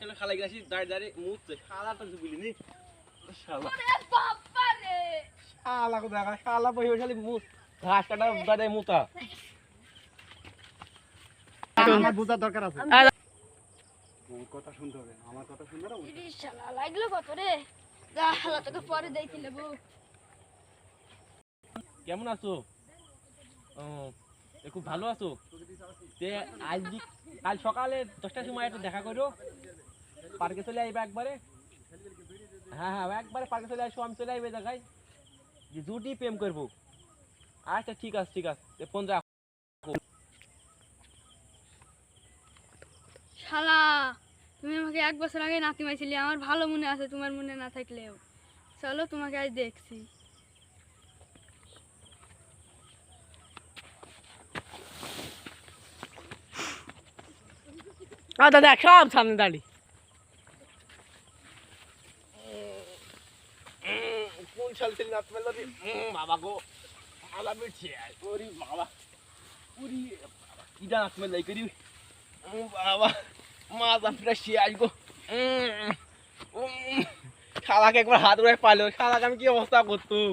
কেন খালাই গেছি দাঁড়িয়ে দাঁড়িয়ে মুছছে শালাটা বুঝলিনি শালা বাবা রে শালা কো দেখা শালা বসে খালি মুছ ঘাস কাটা দাঁড়িয়ে মুতা আমার বুঝার দরকার আছে ওর কথা শুনতে হবে আমার কথা শুনবে না ইরি শালা লাগলো কত রে যা শালা তোকে পরে দেইতে নেবো কেমন আছো ও খুব ভালো আছো তে আজ কাল সকালে 10টার সময় একটু দেখা করো পার্কে চলে আইবে একবারে হ্যাঁ হ্যাঁ একবারে পার্কে চলে আসো আমি চলে আইবে জায়গায় যে জুটি প্রেম করবো আচ্ছা ঠিক আছে ফোন রাখ শালা তুমি আমাকে 1 বছর আগে নাতি মাইছিলে আমার ভালো মনে আছে তোমার মনে না থাকলেও চলো তোমাকে আজ দেখছি দাদা সব সামনে দাঁড়ি কোন সাল থেকে নাচ মেলা দি বাবা গো আলা বিছে ওরি বাবা ওরি বাবা কি নাচ মেলা করি বাবা মা জাফরা শিয়াই গো খালাকে একবার হাত উড়াই পালো খালাকে আমি কি অবস্থা করতুম